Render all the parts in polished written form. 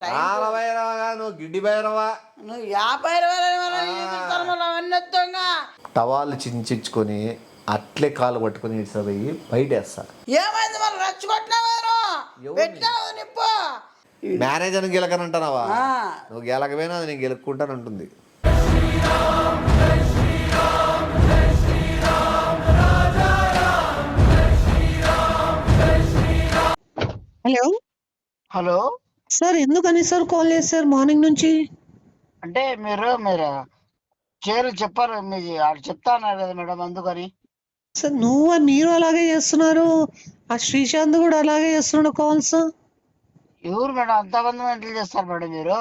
కాల భైరవగా నువ్వు గిడ్డి భైరవా నువ్వు 50 అవన్నీ వస్తాంగా. టవాళ్ళు చించుకొని అట్లే కాలు పట్టుకొని ఇడిసపోయి బయటేస్తా. ఏమైంది మనం రచ్చుకొట్టినావారు పెట్టినావు నిప్పు. మేనేజర్ గెలకనంటున్నావా? నువ్వు గెలకపోయినా అది నేను గెలుక్కుంటానంటుంది. హలో హలో సార్, ఎందుకని సార్ కాల్ చేశారు మార్నింగ్ నుంచి? అంటే మీరు చేరు చెప్పారు, మీకు చెప్తా అన్నారు కదా మేడం, అందుకని. సార్ మీరు అలాగే చేస్తున్నారు, ఆ శ్రీశాంత్ కూడా అలాగే చేస్తున్నాడు కాల్స్. ఎవరు మేడం అంతమంది ఎట్లా చేస్తారు మేడం మీరు?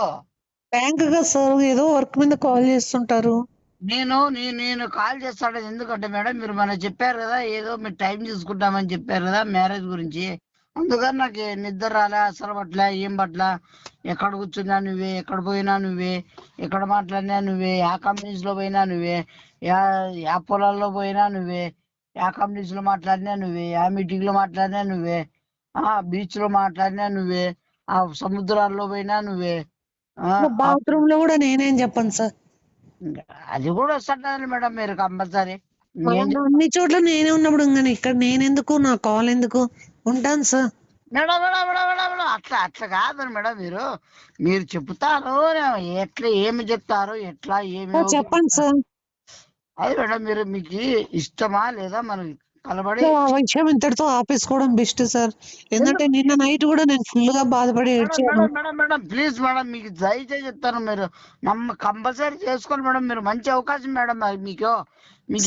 బ్యాంక్ కదా సార్, ఏదో వర్క్ మీద కాల్ చేస్తుంటారు. నేను కాల్ చేస్తాను ఎందుకంటే మేడం, మీరు మన చెప్పారు కదా ఏదో మీరు టైం తీసుకుంటామని చెప్పారు కదా మ్యారేజ్ గురించి. అందుకని నాకు నిద్ర రాలే, అసలు పట్ల ఏం పట్ల. ఎక్కడ కూర్చున్నా నువ్వే, ఎక్కడ పోయినా నువ్వే, ఎక్కడ మాట్లాడినా నువ్వే, యా కంపెనీస్ లో పోయినా నువ్వే, యా పొలాల్లో పోయినా నువ్వే, యా కంపెనీస్ లో మాట్లాడినా నువ్వే, యా మీటింగ్ లో మాట్లాడినా నువ్వే, బీచ్ లో మాట్లాడినా నువ్వే, ఆ సముద్రాల్లో పోయినా నువ్వే. బాత్రూమ్ లో కూడా నేనేం చెప్పను సార్. అది కూడా వస్తుంటది మేడం, మీరు కంపల్సరీ. అన్ని చోట్ల నేనే ఉన్నప్పుడు ఇక్కడ నేనెందుకు, నా కాల్ ఎందుకు ఉంటాను sir. Madam madam madam madam madam అట్లా కాదు మేడం, మీరు చెప్తారు ఎట్లా ఏమి చెప్తారు, ఎట్లా ఏమి చెప్పండి సార్. అది మేడం, మీకు ఇష్టమా లేదా మనకి కలబడి ఆ విషయం ఇంతటితో ఆపేసుకోవడం బెస్ట్ సార్. ఎందుకంటే నిన్న నైట్ కూడా నేను ఫుల్ గా బాధపడి ఏడ్చాను. మేడం మేడం ప్లీజ్ మేడం, మీకు దయచేసి చెప్తాను, మీరు కంపల్సరీ చేసుకోండి మేడం. మీరు మంచి అవకాశం మేడం మీకు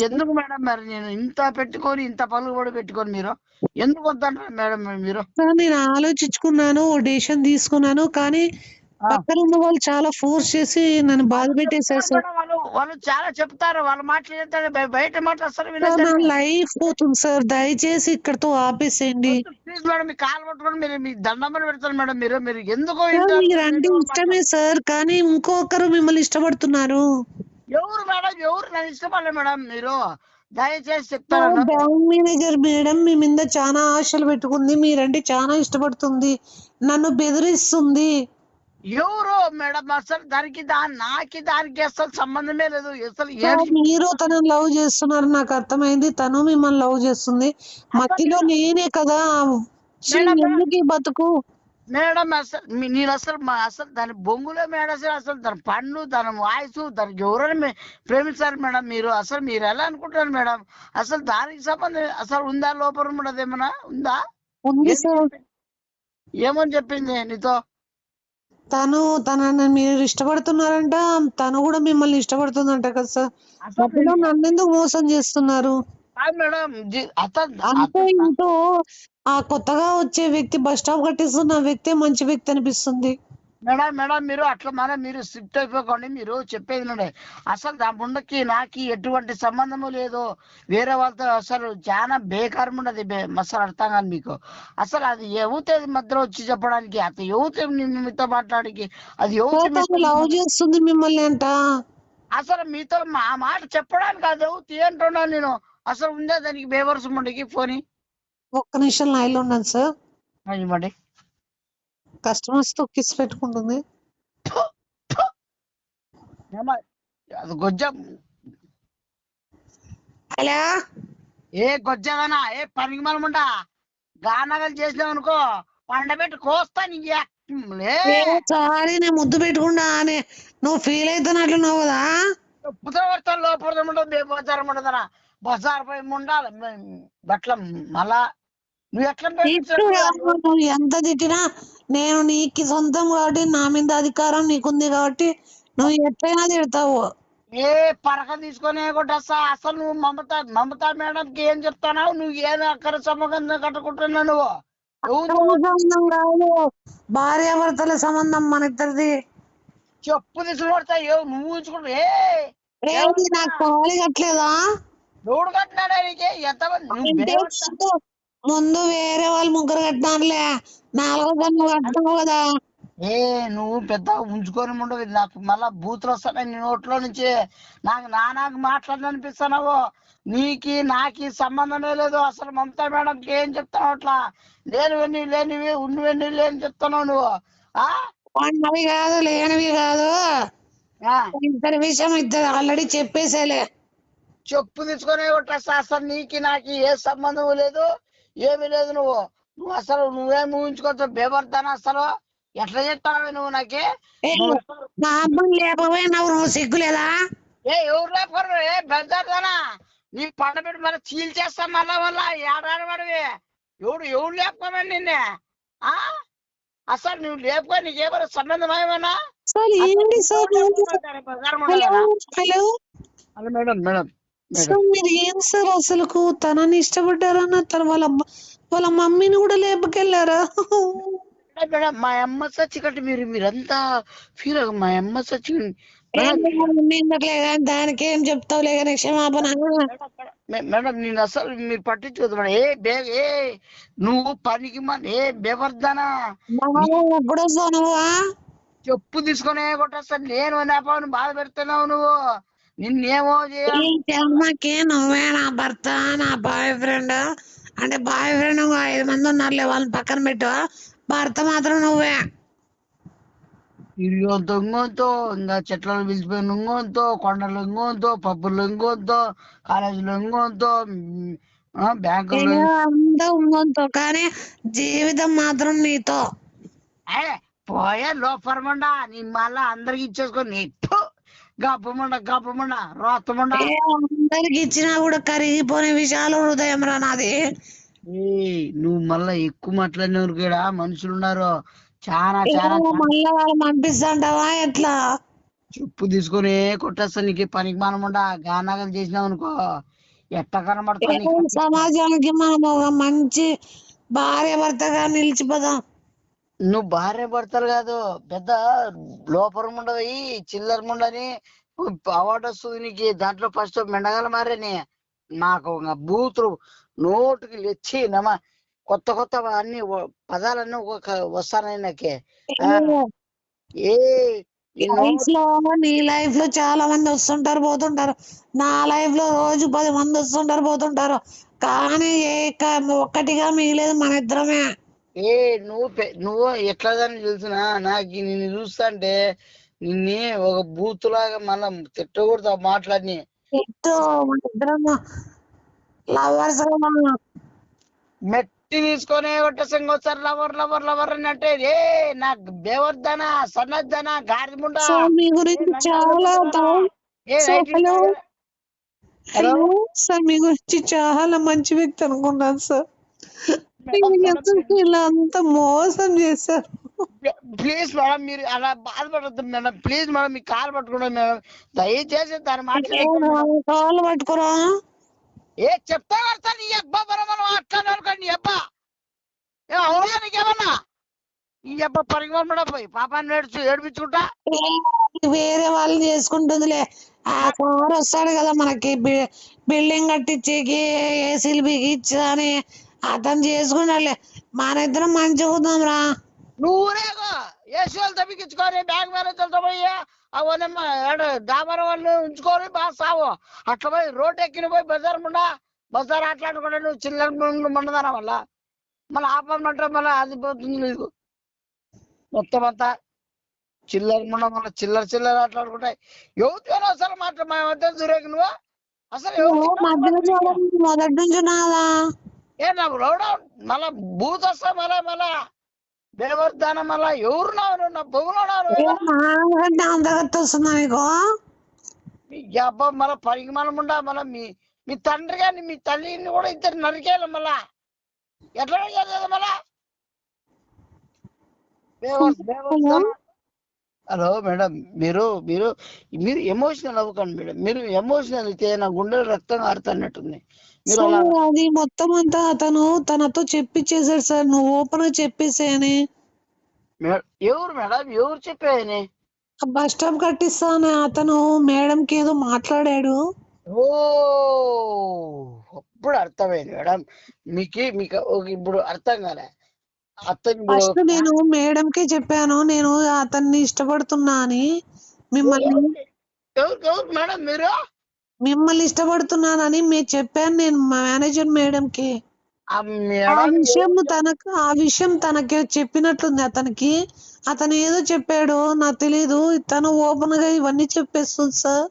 ఎందుకు మేడం మరి నేను ఇంత పెట్టుకొని ఇంత పలుకుబడి పెట్టుకొని మీరు ఎందుకు వద్దంటారు మేడం మీరు? నేను ఆలోచించుకున్నాను, డెసిషన్ తీసుకున్నాను, కానీ పక్కన ఉన్న వాళ్ళు చాలా ఫోర్స్ చేసి నన్ను బాధ పెట్టేశారు సార్. వాళ్ళు చాలా చెప్తారు, వాళ్ళు మాట్లాడతారు, బయట మాట్లాడతారు. నా లైఫ్ పోతుంది సార్, దయచేసి ఇక్కడతో ఆపేసేయండి ప్లీజ్ మేడం, మీ కాలు పట్టుకొని మీరు మీ దండమని పెడతారు మేడం. మీరు ఎందుకు మీరంటే ఇష్టమే సార్, కానీ ఇంకొకరు మిమ్మల్ని ఇష్టపడుతున్నారు. ఎవరు మేడం? ఎవరు నన్ను ఇష్టపడలేదు మేడం, మీరు దయచేసి చెప్తాను. బ్యాంక్ మేనేజర్ మేడం మీ మీద చాలా ఆశలు పెట్టుకుంది, మీరంటే చాలా ఇష్టపడుతుంది, నన్ను బెదిరిస్తుంది. ఎవరు మేడం? అసలు దానికి అసలు సంబంధమే లేదు. అసలు మీరు తనని లవ్ చేస్తున్నారు నాకు అర్థమైంది, తను మిమ్మల్ని లవ్ చేస్తుంది, మధ్యలో నేనే కదా. ఎందుకు ఈ బతుకు మేడం? నేను అసలు దాని బొంగులో మేడం, అసలు దాని పండ్లు, దాని వాయిస్, దానికి ఎవరైనా ప్రేమిస్తారు మేడం. మీరు ఎలా అనుకుంటారు మేడం? అసలు దానికి సంబంధం అసలు ఉందా? లోపల ఉండదు ఏమన్నా ఉందా? ఉంది సార్. ఏమని చెప్పింది నీతో? తనని మీరు ఇష్టపడుతున్నారంట, తను కూడా మిమ్మల్ని ఇష్టపడుతుందంట కదా సార్. మధ్యలో నన్ను ఎందుకు మోసం చేస్తున్నారు? మేడం అంతో ఇంతో ఆ కొత్తగా వచ్చే వ్యక్తి, బస్ స్టాప్ కట్టిస్తున్న వ్యక్తి మంచి వ్యక్తి అనిపిస్తుంది. మేడం మీరు అట్లా మీరు స్ట్రిక్ట్ అయిపోకండి. మీరు చెప్పేది నుండి అసలు దాని ముందుకి నాకు ఎటువంటి సంబంధము లేదు, వేరే వాళ్ళతో అసలు చాలా బేకారం ఉండదు. అసలు అర్థం కాదు మీకు. అసలు అది ఎవరితో మధ్యలో వచ్చి చెప్పడానికి, అతను ఎవరితో మీతో మాట్లాడికి, అది ఎవరు లవ్ చేస్తుంది మిమ్మల్ని అంట. అసలు మీతో మా మాట చెప్పడానికి అది ఎవరు ఏంటున్నా నేను అసలు ఉందా దానికి బేవర్స్ ముందుకి ఫోన్. ఒక్క నిమిషం లైన్లో ఉన్నాను సార్. ఇవ్వండి. కస్టమర్స్ తో కిస్ పెట్టుకుంటుంది. గొజ్జం హలో, ఏ గొజ్జగానా, ఏ పనికిమలముండా గానగలు చేసినావు అనుకో, పండబెట్టి కోస్తా. సారీ నేను ముద్దు పెట్టుకుంటా అని నువ్వు ఫీల్ అవుతున్నట్లున్నావు కదా. పుత్రవర్తన లోపడదా బజారం ఉండదనా, బజార్ పోయి ఉండాలి బట్ల. మళ్ళా నువ్వు ఎట్లా నువ్వు ఎంత తిట్టినా నేను నీకు సొంతం కాబట్టి, నా మీద అధికారం నీకుంది కాబట్టి నువ్వు ఎట్లయినా తిడతావు. ఏ పరక తీసుకొని కొట్టేస్తా. అసలు నువ్వు మమతా మేడంకి ఏం చెప్తావు? నువ్వు ఏం అక్కడ సమగంధం కట్టుకుంటున్నావు నువ్వు? భార్యాభర్తల సంబంధం మన ఇద్దరిది. చెప్పు తీసుకొడతా. నువ్వు ఉంచుకుంటా. నాకు కావాలి కట్టలేదా? ఎవడు కట్టినాడా నీకే? ఎంతమంది? ముందు వేరే వాళ్ళు ముగ్గురు కట్టినారులే, 4వ నువ్వు కట్టినావు కదా. నువ్వు పెద్ద ఉంచుకొని ఉండవు. నాకు మళ్ళా బూతులు వస్తాయి నీ నోట్లో నుంచి. నాకు మాట్లాడాలనిపిస్తున్నావు. నాకి సంబంధమే లేదు. అసలు మమతా మేడంకి ఏం చెప్తావు? అట్లా లేనివన్నీ లేనివి ఉన్నవన్నీ లేని చెప్తున్నావు నువ్వు. అన్నవి కాదు లేనివి కాదు. ఆ, ఇద్దరి విషయం ఇద్దరు ఆల్రెడీ చెప్పేసేలే. చెప్పు తీసుకొని కొట్టేస్తా. అసలు నీకు నాకు ఏ సంబంధం లేదు, ఏమీ లేదు. నువ్వు అసలు నువ్వేం ఊహించుకోవచ్చు బేబర్తాను అసలు. ఎట్లా చెప్తావు నువ్వు నాకే? ఏ, నువ్వు నా అమ్మని లేకపోయినావు నువ్వు, సిగ్గులేదా? ఎవరు లేపరు? బెదర్దానా నీ పండబెట్టి మళ్ళీ చీల్చేస్తా మళ్ళా ఏడాది పడివి. ఎవరు లేపుకోమని నిన్నే? ఆ అసలు నువ్వు లేపుకో, నీకేమైనా సంబంధం ఏమన్నా? సార్ ఏంటి sir? Hello hello hello madam madam madam sir, మీరు ఏం సార్ అసలుకు తనని ఇష్టపడ్డారన్న తన వాళ్ళ మమ్మీని కూడా లేపుకెళ్ళారా? మేడం మా అమ్మ సచ్చికట్టు మీరంతా ఫీల్ అవ్వ. మా అమ్మ సచ్చి ఎందుకులే కానీ దానికి ఏం చెప్తావులే కానీ క్షమాపణ. మేడం నేను అసలు మీరు పట్టించుకోదు మేడం. ఏ నువ్వు పనికి బేవర్దానా ఎప్పుడు వస్తావు నువ్వు? చెప్పు తీసుకొని కొట్టేస్తాను నేను. నేపాను బాధ పెడుతున్నావు నువ్వు. నిన్నేమో చేయాలి. ఈ అమ్మకి నువ్వే నా భర్త, నా బాయ్ ఫ్రెండ్. అంటే బాయ్ ఫ్రెండ్ 5 మంది ఉన్నారులే, వాళ్ళని పక్కన పెట్టు. భర్త మాత్రం నువ్వే. ఇల్లుతో ఇంగోతో, ఇంకా చెట్లను పిలిచిపోయిన ఇంగోతో, కొండలు ఇంగోతో, పబ్బులు ఇంగోతో, కాలేజీలో ఇంగోతో, బ్యాంకుల్లో అంతా ఉందో కానీ జీవితం మాత్రం నీతో. పోయే లోపరమండ. నీ మళ్ళా అందరికి ఇచ్చేసుకొని గప్పమండ రోతమండ. అందరికి ఇచ్చినా కూడా కరిగిపోయిన విషయాలు హృదయం రా నాది. నువ్వు మళ్ళా ఎక్కువ మాట్లాడినవరు కూడా మనుషులు ఉన్నారు. చాలా చాలా మళ్ళా వాళ్ళు పంపిస్తాంటావా ఎట్లా? చెప్పు తీసుకొని కొట్టేస్తా. నీకు పనికి మనముండా గానాగలు చేసినావు అనుకో ఎట్ట కనబడతా నీకు? సమాజానికి మనం ఒక మంచి భార్య భర్తగా నిలిచిపోదాం. నువ్వు భార్య భర్తలు కాదు, పెద్ద లోపరం ఉండవు. చిల్లర ముండని అవార్డు వస్తుంది నీకు. దాంట్లో ఫస్ట్ మెండగల మారని నాకు బూతులు నోటుకి తెచ్చి నమ్మా. కొత్త అన్ని పదాలన్నీ వస్తానని నాకే. నీ లైఫ్ లో చాలా మంది వస్తుంటారు పోతుంటారు. నా లైఫ్ లో రోజు 10 మంది వస్తుంటారు పోతుంటారు. కానీ ఒక్కటిగా మిగిలేదు మన ఇద్దరమే. నువ్వు ఎట్లాదని తెలిసిన నాకు నిన్ను చూస్తాంటే నిన్ను ఒక బూతులాగా మనం తిట్టకూడదు మాట్లాడి. మెట్టి తీసుకొని ఒకటేసారి వచ్చారు లవర్ లవర్ లవర్ అని అంటే నాకు బేవర్దానా సన్నద్దానా గారిముండా. మీ గురించి చాలా మీ గురించి చాలా మంచి వ్యక్తి అనుకున్నాను సార్. ఇలా అంతా మోసం చేశారు. ప్లీజ్ మేడం మీరు అలా బాధపడద్దు మేడం. ప్లీజ్ మేడం మీ కాలు పట్టుకున్నాం మేడం. దయచేసి దాని కాలు పట్టుకురా. చెప్తా కడతా నీ అబ్బా మనం అట్లా అనుకోండి. అబ్బా అవునా నీకేమన్నా ఈ అబ్బా పరిగణ పోయి పాపాన్ని ఏడిపించుకుంటా. వేరే వాళ్ళు చేసుకుంటుందిలే. ఆ కారు వస్తాడు కదా మనకి బిల్డింగ్ కట్టించేకి, ఏసీలు బిగించి అని అతను చేసుకున్నాడులే. మన ఇద్దరం మంచిగా ఉందాం రా. నువ్వురేగో ఏసీ వాళ్ళు తప్పించుకొని బ్యాంక్ మేనేజర్తో పోయి అవన్నమ్మా డాబర్ వాళ్ళు ఉంచుకొని బాగా సావు. అట్లా పోయి రోడ్ ఎక్కిన పోయి బజార్ ఆటలాడుకుంటే నువ్వు చిల్లర మండదానా మళ్ళా ఆపమంటే మళ్ళీ అది పోతుంది. నీకు మొత్తం అంతా చిల్లర ముండ మళ్ళీ చిల్లర ఆటలాడుకుంటాయి. ఎవరికైనా అసలు మాట మా మధ్య దురేకి నువ్వు అసలు మొదటి నుంచి నాదా రౌడా మళ్ళా బూత్ వస్తా మళ్ళా బేవర్దానం మళ్ళా ఎవరు నా బొగులు అంతగత్తి వస్తుందా నీకు? అబ్బా మళ్ళా పనికి మనం ఉండా. మళ్ళా మీ తండ్రి గాని మీ తల్లిని కూడా ఇద్దరు నరికేయాలి. మళ్ళా ఎట్లా చేసేది మళ్ళా? హలో మేడం మీరు మీరు మీరు ఎమోషనల్ అవ్వకండి మేడం. మీరు ఎమోషనల్ అయితే నా గుండెలు రక్తం ఆడుతున్నట్టుంది. అది మొత్తం అంతా అతను తనతో చెప్పిచ్చేసాడు సార్. నువ్వు ఓపెన్ గా చెప్పేసేయని. ఎవరు మేడం ఎవరు చెప్పాయని? బస్ స్టాప్ కట్టిస్తాను అతను మేడంకి ఏదో మాట్లాడాడు. ఓ అప్పుడు అర్థమైంది మేడం. మీకు ఇప్పుడు అర్థం కాలే. ఫస్ట్ నేను మేడంకే చెప్పాను నేను అతన్ని ఇష్టపడుతున్నా అని. మిమ్మల్ని ఇష్టపడుతున్నానని చెప్పాను నేను మా మేనేజర్ మేడంకి. ఆ ఆ మేడం విషయం తనకి చెప్పినట్లుంది అతనికి. అతను ఏదో చెప్పాడు నాకు తెలీదు. తను ఓపెన్ గా ఇవన్నీ చెప్పేస్తుంది సార్.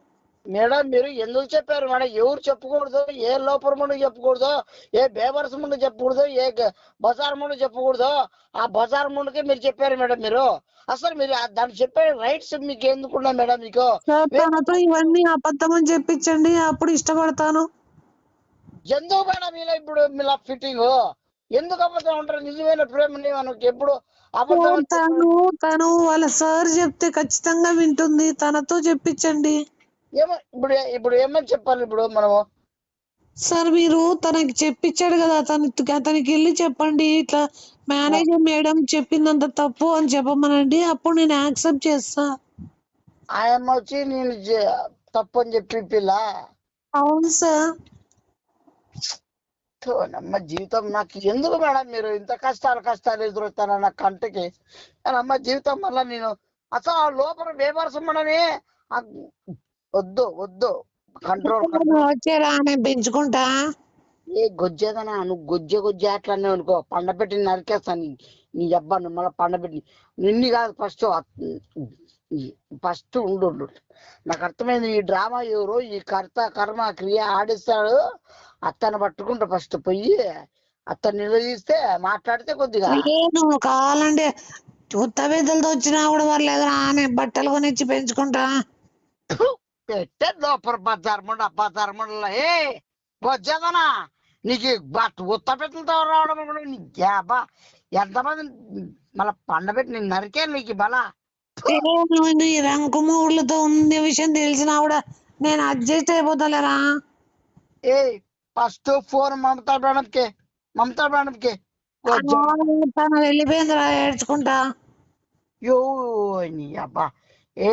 మేడం మీరు ఎందుకు చెప్పారు మేడం? ఎవరు చెప్పకూడదు, ఏ లోపల ముందు చెప్పకూడదు, ఏ బేవర్స్ ముందు చెప్పకూడదు, బజార్ ముందు చెప్పకూడదు. ఆ బజార్ ముందుకే మీరు చెప్పారు మేడం. మీరు అసలు మీరు దాన్ని చెప్పే రైట్స్ మీకు ఎందుకున్నా మేడం? మీకు సార్ తనతో ఇవన్నీ అబద్ధం అని చెప్పించండి, అప్పుడు ఇష్టపడతాను. ఎందుకు మేడం ఇలా ఇప్పుడు మీలా ఫిట్టింగ్ ఎందుకు అబద్ధం ఉంటారు? నిజమైన ప్రేమని మనకి ఎప్పుడు అబద్ధం సార్ అని తను వాళ్ళ సార్ చెప్తే ఖచ్చితంగా వింటుంది, తనతో చెప్పించండి. ఏమో ఇప్పుడు ఇప్పుడు ఏమని చెప్పాలి ఇప్పుడు మనము? సార్ మీరు తనకి చెప్పించాడు కదా, అతనికి వెళ్ళి చెప్పండి, ఇట్లా మేనేజర్ మేడం చెప్పిందంత తప్పు అని చెప్పమనండి, అప్పుడు నేను యాక్సెప్ట్ చేస్తా. ఆయన వచ్చి నేను తప్పు అని చెప్పి పిల్ల అవును సార్. నమ్మ జీవితం నాకు ఎందుకు మేడం మీరు ఇంత కష్టాలు ఎదురొస్తాను నా కంటికి. నమ్మ జీవితం వల్ల నేను అసలు ఆ లోపల బేబరసమ్మడని వద్దు కంట్రోల్ వచ్చారా నేను పెంచుకుంటా. ఏ గొజ్జేదనా నువ్వు గొజ్జె అట్లనే అనుకో, పండబెట్టి నరికేస్తాను నీ అబ్బాను. మళ్ళీ పండబెట్టి నిన్ను కాదు ఫస్ట్ ఉండు. నాకు అర్థమైంది ఈ డ్రామా ఎవరు, ఈ కర్మ క్రియ ఆడిస్తాడు. అత్తను పట్టుకుంటా ఫస్ట్ పోయి అత్తను నిలదీస్తే మాట్లాడితే కొద్దిగా నువ్వు కావాలంటే ఉత్త పెద్దలతో వచ్చినా కూడా పర్లేదు, ఆమె బట్టలు కొనిచ్చి పెంచుకుంటా. పెట్టే లోపల బజార్ ఏ గొజ్జేదనా నీకు ఉత్త పెద్దలతో రావడం నీబా ఎంతమంది మళ్ళీ పండబెట్టి నేను నరికే నీకు బలా. నీ రంకు మూగులతో ఉన్న విషయం తెలిసినా కూడా నేను అడ్జస్ట్ అయిపోతలేరా. ఏ ఫస్ట్ ఫోన్ మమతా మేడంకి తను వెళ్ళిపోయిందిరా ఏడ్చుకుంటా. యో నీ అబ్బా ఏ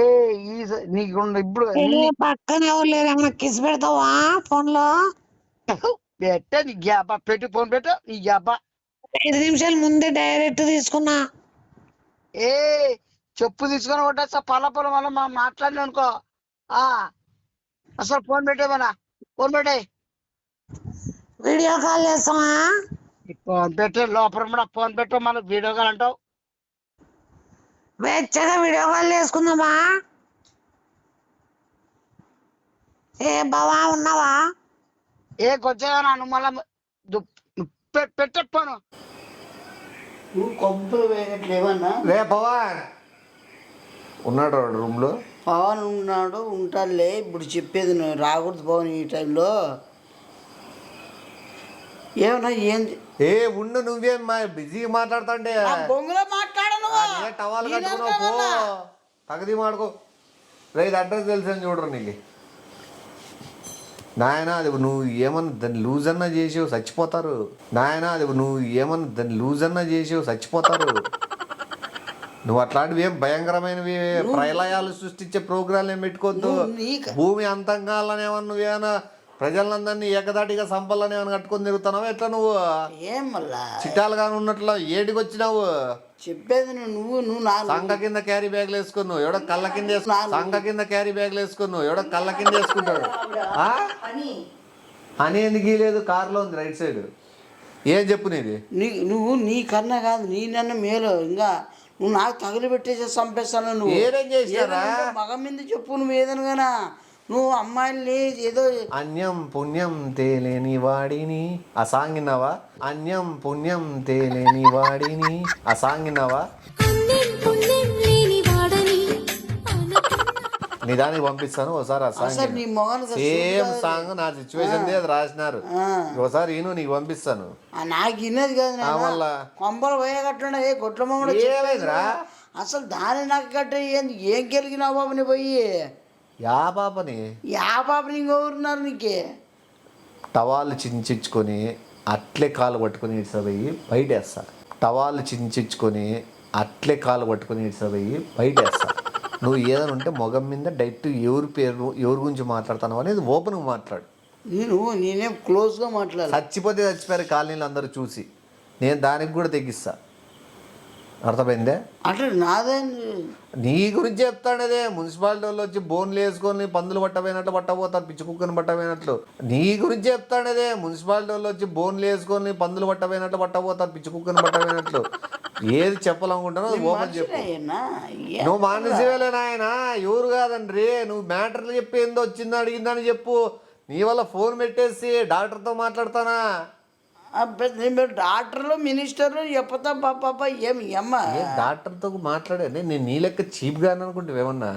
నీకు ఇప్పుడు పక్కన ఎవరు లేరు, ఏమన్నా కిస్ పెడతావా ఫోన్ లో? పెట్టే నీ గ్యాబా పెట్టి ఫోన్ పెట్టు నీ గ్యాబా. 5 నిమిషాల ముందే డైరెక్ట్ తీసుకున్నా. ఏ చెప్పు తీసుకొని కొట్టేస్తా పల్ల మళ్ళీ మనం మాట్లాడినా అనుకో. అసలు ఫోన్ పెట్టేమన్నా ఫోన్ పెట్టే. వీడియో కాల్ చేస్తావా? ఫోన్ పెట్టే లోపల కూడా ఫోన్ పెట్టు, మనకు వీడియో కాల్ అంటావు. వెచ్చగా వీడియో కాల్ చేసుకుందామా? ఏ బావా ఉన్నావా? ఏ కొచ్చేదా నువ్వు మళ్ళా పెట్టకపోను. నువ్వు కొంపలు వేయట్లేవన్నా? రే పవన్ ఉన్నాడు రూమ్ లో. పవన్ ఉన్నాడు, ఉంటాడులే. ఇప్పుడు చెప్పేది నువ్వు రాకూడదు పవన్ ఈ టైంలో. ఏమన్నా ఏంది? ఏ ఉండు, నువ్వేం బిజీగా మాట్లాడుతుంటే బొంగులో మాట్లాడను. టవాల్ కట్టుకున్నావు పో, తగది మాడుకో. రైతు అడ్రస్ తెలుసని చూడరు నీకు నాయన. అది నువ్వు ఏమన్నా దాన్ని లూజ్ అన్నా చేసావు చచ్చిపోతారు నాయన. అది నువ్వు ఏమన్నా దాన్ని లూజ్ అన్నా చేసావు చచ్చిపోతారు. నువ్వు అట్లాంటివి ఏం భయంకరమైనవి ప్రళయాలు సృష్టించే ప్రోగ్రాంలు ఏం పెట్టుకోవద్దు. భూమి అంతం కావాలని ఏమన్నా నువ్వేమన్నా ప్రజలందరినీ ఏకదాటిగా సంపల్లని ఏమైనా కట్టుకొని తిరుగుతున్నావు ఎట్లా? నువ్వు ఏం మళ్ళా చిట్టాలుగా ఉన్నట్లు ఏడికి వచ్చినావు? చెప్పేది నువ్వు సంఘ కింద క్యారీ బ్యాగ్లు వేసుకున్నావు, ఎవడో కళ్ళ కింద సంఘ కింద క్యారీ బ్యాగ్లు వేసుకున్నావు, ఎవడో కళ్ళ కింద వేసుకుంటాడు. అని ఎందుకు లేదు? కారులో ఉంది రైట్ సైడ్. ఏం చెప్పు నీది? నువ్వు నీ కన్నా కాదు, నీ నన్ను మేలు. ఇంకా నువ్వు నాకు తగిలి పెట్టేసి చంపేస్తాను. నువ్వు ఏదేం చేసినారా? మగ మీద చెప్పు నువ్వు ఏదనగానా. నువ్వు అమ్మాయిల్ని ఏదో అన్యం పుణ్యం తేలేని వాడిని ఆ సాంగ్ విన్నావా? అన్యం పుణ్యం తేలేని వాడిని ఆ సాంగ్ విన్నావా? నీ దానికి పంపిస్తాను ఒకసారి ఆ సాంగ్. సేమ్ సాంగ్ నా సిచ్యువేషన్ అది రాసినారు. ఒకసారి ఈను నీకు పంపిస్తాను. నాకు విన్నది కాదు, మళ్ళా కొంపలు పోయేటట్లుండే ఏ గొడ్ల మమ్మల్ని ఏమైందిరా? అసలు దాని నాకు గట్ట ఏం గెలిగినావు బాబుని పోయి? యా పాపని ఇంకెవరున్నారు నీకే? టవాళ్ళు చించుకొని అట్లే కాలు పట్టుకొని ఇడిసపోయి బయటేస్తా. టవాళ్ళు చించుకొని అట్లే కాలు పట్టుకొని ఇడిసపోయి బయటేస్తా. నువ్వు ఏదైనా ఉంటే మొగం మీద డైరెక్ట్ ఎవరి పేరు ఎవరి గురించి మాట్లాడుతున్నావు అనేది ఓపెన్గా మాట్లాడు. నేనేం క్లోజ్గా మాట్లాడాలి. చచ్చిపోతే చచ్చిపోయారు కాలనీలు అందరూ చూసి, నేను దానికి కూడా తెగిస్తా. అర్థమైందే? అంటే నాదేంది నీ గురించి చెప్తాడు అదే. మున్సిపాలిటీ వాళ్ళు వచ్చి బోన్లు వేసుకొని పందులు పట్టపోయినట్లు పట్టబోతారు, పిచ్చి కుక్కను పట్టపోయినట్లు. నీ గురించి చెప్తాడు అదే. మున్సిపాలిటీ వాళ్ళు వచ్చి బోన్లు వేసుకొని పందులు పట్టపోయినట్లు పట్టబోతారు, పిచ్చి కుక్కను పట్టపోయినట్లు. ఏది చెప్పాలనుకుంటానో అది ఓపెన్ చెప్పు. అయ్యన్నా నువ్వు మానసివేలే నాయన, ఎవరు కాదండ్రి. నువ్వు మ్యాటర్లు చెప్పి ఏందో వచ్చిందో అడిగిందని చెప్పు. నీ వల్ల ఫోన్ పెట్టేసి డాక్టర్తో మాట్లాడతానా? మీరు డాక్టర్లు మినిస్టర్లు చెప్తా పాప ఏమి అమ్మ డాక్టర్తో మాట్లాడే నేను నీ లెక్క చీప్గా అనుకుంటే ఏమన్నా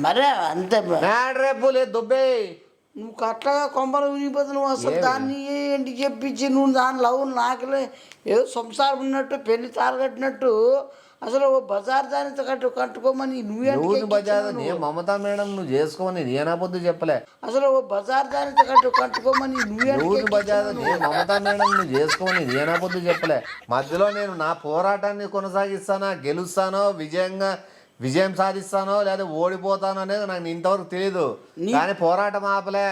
మరే అంతే రేపు లేదు దొబ్బే. నువ్వు కట్టగా కొంపలు వినిపోతు నువ్వు అసలు దాన్ని ఏంటి చెప్పించి నువ్వు దాని లవ్ నాకులే ఏదో సంసారం ఉన్నట్టు పెళ్లి తారగట్టినట్టు అసలు ఓ బజార్ దానితో కట్టుకోమని నువ్వు బజార్ మమతా మేడం నువ్వు చేసుకోమని నేనా పొద్దు చెప్పలే. అసలు ఓ బజార్ దానితో కట్టుకోమని నువ్వు బజార్ మమతా మేడం నువ్వు చేసుకోమని నేనా పొద్దు చెప్పలే. మధ్యలో నేను నా పోరాటాన్ని కొనసాగిస్తానా, గెలుస్తానో విజయం సాధిస్తానో లేదా ఓడిపోతానో అనేది నాకు ఇంతవరకు తెలియదు. కానీ పోరాటం ఆపలే.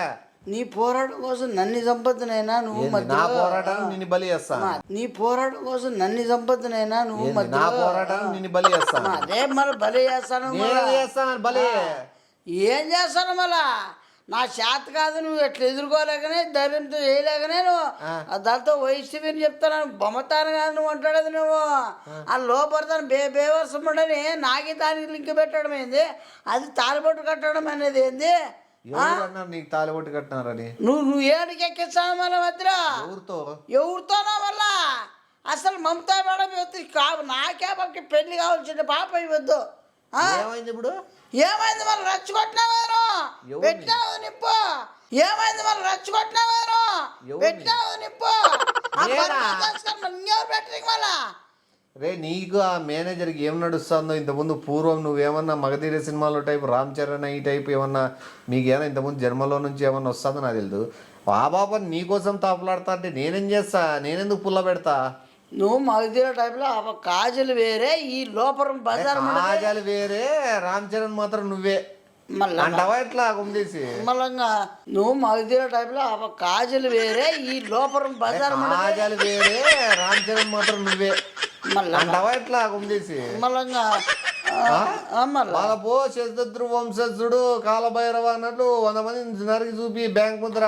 నీ పోరాటం కోసం నన్ను సంపదనైనా నువ్వు నా పోరాటాన్ని నిన్ను బలి చేస్తాను. నీ పోరాటం కోసం నన్ను సంపదనైనా నువ్వు నా పోరాటాన్ని నిన్ను బలి చేస్తాను. అదే మరి బలి చేస్తాను బలి ఏం చేస్తాను మళ్ళా నా చేత కాదు నువ్వు ఎట్లా ఎదుర్కోలేకనే ధైర్యంతో చేయలేకనే నువ్వు దాంతో వైష్ణవిని చెప్తాను బొమ్మతాను కాదు నువ్వు అంటాడు నువ్వు ఆ లోపడతాను బేవర్సం ఉండని నాకి దానికి లింక్ పెట్టడం ఏంది, అది తాలిబొట్టు కట్టడం అనేది ఏంది, నీకు తాలిబొట్టు కట్టినారని నువ్వు ఏడికి ఎక్కిస్తాను మళ్ళీ మధ్యలో ఎవరితోనో మళ్ళా అసలు మమతా మేడం నాకే పక్క పెళ్లి కావాల్సిన పాప ఇవ్వద్దు. ఏమైంది ఇప్పుడు? ఏమైంది మళ్ళీ రచ్చగొట్టినవారు పెట్టినావు నిప్పు, ఏమైంది మళ్ళీ రచ్చగొట్టినవారు పెట్టినావు నిప్పు పెట్టింది మళ్ళా. రే నీకు ఆ మేనేజర్కి ఏం నడుస్తుందో ఇంతకుముందు పూర్వం నువ్వేమన్నా మగధీర సినిమాలో టైపు రామ్ చరణ్ ఈ టైపు ఏమన్నా మీకు ఏమన్నా ఇంతకుముందు జన్మలో నుంచి ఏమన్నా వస్తుందో నాకు తెలియదు. ఆ బాబా నీకోసం తాపలాడతా అంటే నేనేం చేస్తా, నేనెందుకు పుల్ల పెడతా? నువ్వు మగధీర టైప్లో కాజలు వేరే ఈ లోపల బజార్ కాజలు వేరే, రామ్ చరణ్ మాత్రం నువ్వే అంటావా ఎట్లా గుండేసి మళ్ళంగా నువ్వు మగధీర టైప్లో కాజలు వేరే ఈ లోపల బజార్ కాజలు వేరే, రామ్ చరణ్ మాత్రం నువ్వే అంటావా ఎట్లా గుండేసి మళ్ళంగా వాళ్ళ పో శశద్రు వంశస్థుడు కాలభైరవ అన్నట్లు 100 మంది నరికి చూపి బ్యాంక్ ముద్ర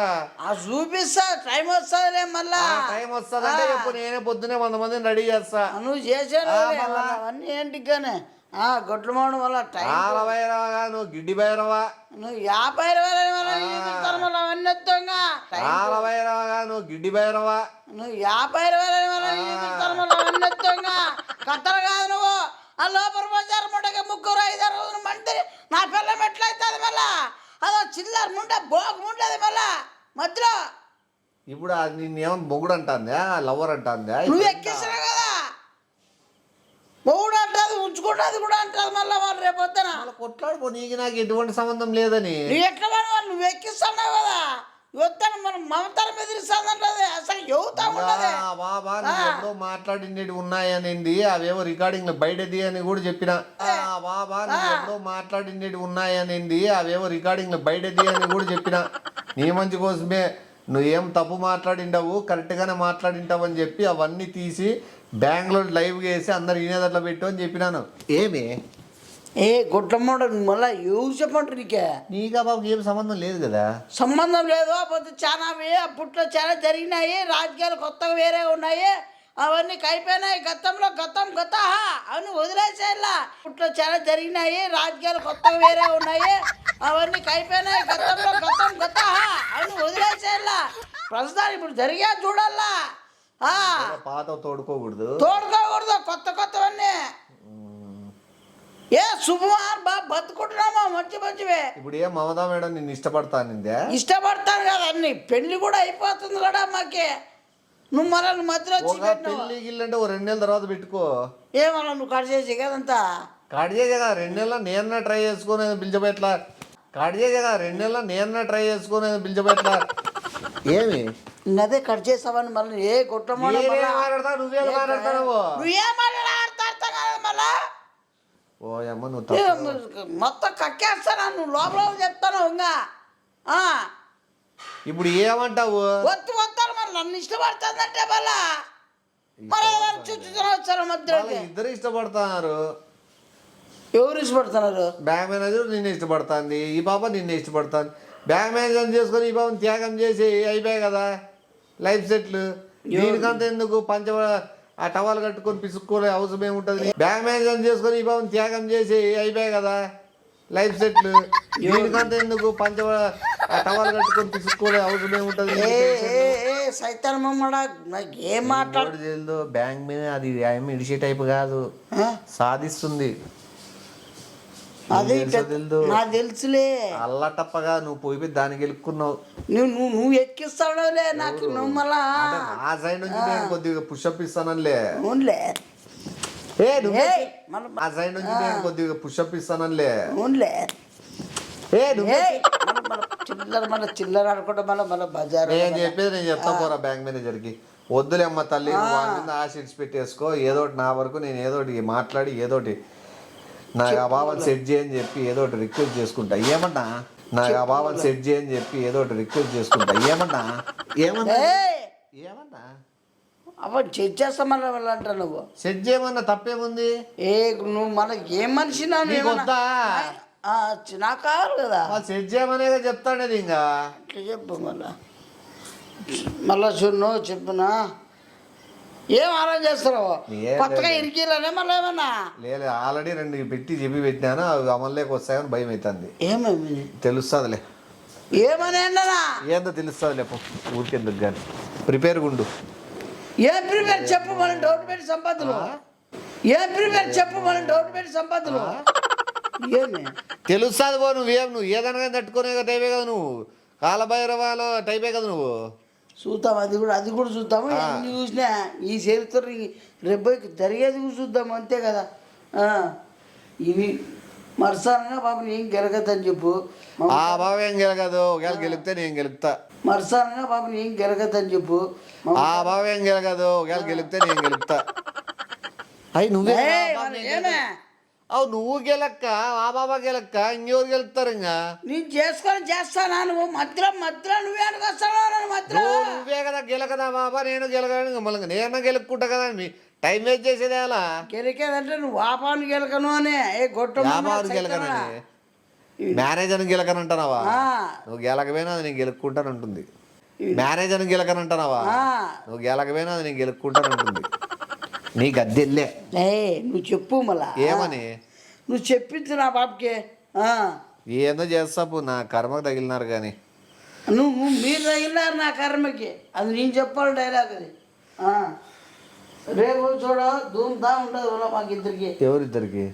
చూపిస్తా టైం వస్తుందిలే మళ్ళా టైం వస్తుందంటే చెప్పు నేనే పొద్దునే 100 మందిని రెడీ చేస్తా. నువ్వు చేసాను అవన్నీ ఏంటిగానే గొడ్ల మోడం వల్ల కాలభైరవగా నువ్వు గిడ్డి భైరవా, నువ్వు 50 అవన్నీ వస్తాగా కాలభైరవగా నువ్వు గిడ్డి భైరవా, నువ్వు 50 అవన్నీ వస్తాగా కథలు కాదు నువ్వు ఆ లోపల బజార్ ముట్టగా 3-5 మంది నా పిల్లం ఎట్లయితుంది మళ్ళా అదో చిల్లర ముండ బోగు ముండది మళ్ళా మధ్యలో. ఇప్పుడు అది నిన్నేమో మొగుడు అంటుందా లవర్ అంటుందా? నువ్వు ఎక్కిస్తున్నావు కదా మొగుడు అంటుంది ఉంచుకుంటుంది కూడా అంటుంది మళ్ళీ వాళ్ళు రేపు వద్దన కొట్లాడుకో, నీకు నాకు ఎటువంటి సంబంధం లేదని. నువ్వు ఎట్లా వాళ్ళు నువ్వు ఎక్కిస్తున్నావు కదా వస్తాను మనం మమతల బెదిరిస్తానంటే అసలు యువత ఉండదు. బాబా నువ్వు ఎప్పుడో మాట్లాడినవి ఉన్నాయనింది అవేవో రికార్డింగ్ బయటది అని కూడా చెప్పిన. బాబా నువ్వు ఎప్పుడో మాట్లాడినవి ఉన్నాయనింది అవేవో రికార్డింగ్ బయటది అని కూడా చెప్పిన. నీ మంచి కోసమే నువ్వేం తప్పు మాట్లాడిండవు కరెక్ట్గానే మాట్లాడింటావు అని చెప్పి అవన్నీ తీసి బ్యాంగ్లో లైవ్ వేసి అందరు వినేదట్లా పెట్టు అని చెప్పినాను. ఏమి గుడ్డమ్మోడ మళ్ళీ ఎవరు చెప్పంటారు నీకే? నీకు ఆ బాబుకి ఏం సంబంధం లేదు కదా. సంబంధం లేదు అప్పుడు చాలా అప్పట్లో చాలా జరిగినాయి, రాజకీయాలు కొత్తగా వేరే ఉన్నాయి, అవన్నీ అయిపోయినాయి. గతంలో గత అవన్నీ వదిలేసేలా. అప్పట్లో చాలా జరిగినాయి, రాజకీయాలు కొత్తగా వేరే ఉన్నాయి, అవన్నీ అయిపోయినాయి. గతంలో గత అవన్నీ వదిలేసేలా. ప్రస్తుతానికి ఇప్పుడు జరిగా చూడాలా, పాత తోడుకోకూడదు కొత్తవన్నీ. ఏ శుభమార్ బతుకుంటున్నామా మంచివే. ఇప్పుడు ఏ మమతా మేడం నిన్ను ఇష్టపడతానిందే? ఇష్టపడతాను కదా అన్ని పెళ్లి కూడా అయిపోతుంది కదా మాకే. నువ్వు మళ్ళీ మధ్యలో పెళ్లి గిల్లంటే 2 నెలల తర్వాత పెట్టుకో. ఏమన్నా నువ్వు కట్ చేసి కదంతా కట్ చేసే కదా 2 నెలల నేనన్నా ట్రై చేసుకుని పిలిచబెట్లా. కట్ చేసే కదా 2 నెలల నేనన్నా ట్రై చేసుకుని పిలిచబెట్లా. ఏమి అదే కట్ చేసావని మళ్ళీ ఏ కుట్రమో నువ్వే మాట్లాడతావు. మళ్ళా ఓయమ్మ నువ్వు మొత్తం కక్కేస్తానా నువ్వు లోపల చెప్తాను ఇంకా. ఇప్పుడు ఏమంటావు? వస్తాను మరి నన్ను ఇష్టపడుతుందంటే మళ్ళా మరి ఎవరు చుట్టూ వచ్చారు మధ్యలోకి? ఇద్దరు ఇష్టపడుతున్నారు. ఎవరు ఇష్టపడుతున్నారు? బ్యాంక్ మేనేజర్ నిన్ను ఇష్టపడుతుంది, ఈ పాప నిన్ను ఇష్టపడుతుంది. బ్యాంక్ మేనేజర్ చేసుకొని ఈ పాపని త్యాగం చేసి అయిపోయాయి కదా లైఫ్ సెట్లు. దీనికంతా ఎందుకు ఆ టవాల్ కట్టుకొని పిసుక్కోలే అవసరం ఏముంటుంది? బ్యాంక్ మేనేజర్ చేసుకొని ఈ పాపని త్యాగం చేసి అయిపోయాయి కదా లైఫ్ సెట్లు. దీనికంతా ఎందుకు ఆ టవాల్ కట్టుకొని పిసుక్కోలే అవసరం ఏముంటుంది? సైతాన్ మమ్మడా నాకు ఏం మాట్లాడు. తెలియదు బ్యాంక్ మీద అది ఇడిసే టైప్ కాదు, సాధిస్తుంది. అది తెలుదు నాకు తెలుసులే. అల్లటప్పగా నువ్వు పోయి దానికి గెలుక్కున్నావు. నువ్వు ఎక్కిస్తావులే నాకు. నువ్వు మళ్ళా ఆ సైడ్ నుంచి నేను కొద్దిగా పుషప్ ఇస్తానలే. అవునులే. ఆ సైడ్ నుంచి నేను కొద్దిగా పుషప్ ఇస్తానలే. అవునులే. మళ్ళీ చిల్లర ఆడుకుంటా మళ్ళీ బజార్. నేను చెప్పేది నేను చెప్తా పోరా బ్యాంక్ మేనేజర్ కి. వద్దులే అమ్మ తల్లి, వాళ్ళ మీద ఆశ ఇడిచి పెట్టేసుకో. ఏదోటి నా వరకు నేను ఏదోటి మాట్లాడి ఏదోటి నాకు ఆ భావాన్ని సెట్ చేయని చెప్పి ఏదోటి రిక్వెస్ట్ చేసుకుంటా. ఏమన్నా నాకు ఆ భావాన్ని సెట్ చేయని చెప్పి ఏదోటి రిక్వెస్ట్ చేసుకుంటా. ఏమన్నా అవ్వ చేస్తా మళ్ళీ వాళ్ళు అంటా. నువ్వు సెట్ చేయమన్నా తప్పేముంది? నువ్వు మనకి ఏం మనిషి వద్దా? నాకు కావాలి కదా. సెట్ చేయమనే చెప్తాడేది. ఇంకా అట్లా చెప్పు మళ్ళా చూడు చెప్పునా. ఏం ఆలోచన చేస్తున్నావు? కొత్తగా ఇరికిలనే మళ్ళీ ఏమన్నా? లేదు, ఆల్రెడీ 2 పెట్టి చెప్పి పెట్టినాను. అవి అమల్లోకి వస్తాయని భయం అవుతుంది. ఏమేమి తెలుస్తుందిలే. ఏమని అన్నానా? ఏందో తెలుస్తుందిలే, ఊరికెందుకు కానీ ప్రిపేర్ గుండు. ఏం ప్రిపేర్ చెప్పు, మనం డౌట్ పెట్టి సంపాదలు. ఏం ప్రిపేర్ చెప్పు, మనం డౌట్ పెట్టి సంపాదలు. ఏమి తెలుస్తుంది పో. నువ్వు ఏదనగా తట్టుకునే టైపే కదా నువ్వు. కాలభైరవాలో టైపే కదా నువ్వు. చూద్దాం, అది కూడా చూద్దాము. ఎన్ని చూసినా ఈ చరిత్ర రేపు జరిగేది కూడా చూద్దాము, అంతే కదా. ఇవి మరసానంగా పాపం ఏం గెలగద్దని చెప్పు. ఆ బాబు ఏం గెలగదు, ఒకవేళ గెలిపితే నేను గెలుపుతా. మరసానంగా పాపం ఏం గెలగద్దని చెప్పు. ఆ బాబు ఏం గెలగదు, ఒకవేళ గెలిపితే నేను గెలుపుతా. అయ్యి నువ్వే అవు నువ్వు గెలక్క, ఆ బాబా గెలక్క, ఇంకెవరు గెలుపుతారు? ఇంకా నేను చేస్తానా? నువ్వు మధ్యలో నువ్వే అనుకొస్తావు. మధ్యలో నువ్వే కదా గెలకదా బాబా, నేను గెలకను. మళ్ళీ నేను గెలుపుకుంటా కదా. టైం వేస్ట్ చేసేది ఎలా? గెలికేదంటే నువ్వు వాపాను గెలకను అనే గెలకనని మేనేజర్ గెలకనంటావా? నువ్వు గెలకపోయినా అది నేను గెలుపుకుంటానంటుంది. మేనేజర్ గెలకనంటావా? నువ్వు గెలకపోయినా అది నేను గెలుపుకుంటానంటుంది. నీ గద్దెల్లే. నువ్వు చెప్పు మళ్ళా. ఏమని నువ్వు చెప్పించు నా బాబుకి. ఏందో చేస్తాపు, నా కర్మకు తగిలినారు కానీ. మీరు తగిలినారు నా కర్మకి, అది నేను చెప్పాలి డైలాగ్ అది. రేపు చూడ ధూమ్దా ఉండదు మాకు ఇద్దరికి. ఎవరిద్దరికి?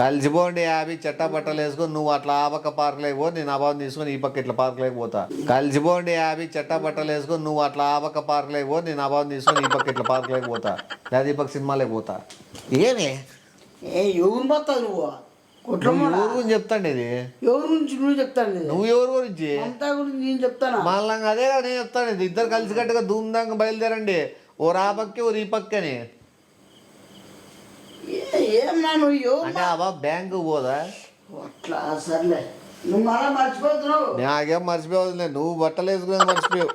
కలిసిపోండి. యాభై చెట్టా బట్టలు వేసుకొని నువ్వు అట్లా ఆ పక్క పార్క్ లేకపో, నేను ఆ బాబు తీసుకొని ఈ పక్క ఇట్లా పార్క్ లేకపోతా. కలిసిపోండి. యాభై చెట్టా బట్టలు వేసుకొని నువ్వు అట్లా ఆ పక్క పార్క్ లేకపో, నేను ఆ బాబు తీసుకొని ఈ పక్క ఇట్లా పార్క్ లేకపోతా. లేదా ఈ పక్క సినిమా లేకపోతా. ఏమి ఎవరు పోతావు నువ్వు? ఎవరు గురించి చెప్తాండి ఇది? ఎవరి గురించి నువ్వు చెప్తాను? నువ్వు ఎవరి గురించి? అంతా గురించి నేను చెప్తాను. మళ్ళీ అదే నేను చెప్తాను. ఇది ఇద్దరు కలిసి కట్టుగా ధూమ్ధాంగా బయలుదేరండి. ఓ ఆ పక్కి ఓ ఈ పక్కని. ఏమన్నా నువ్వు అంటే ఆ బాబు బ్యాంకు పోదా? అట్లా సర్లే, నువ్వు మళ్ళీ మర్చిపోతున్నావు. నాకేం మర్చిపోవద్దులే, నువ్వు బట్టలు వేసుకునేది మర్చిపోయావు.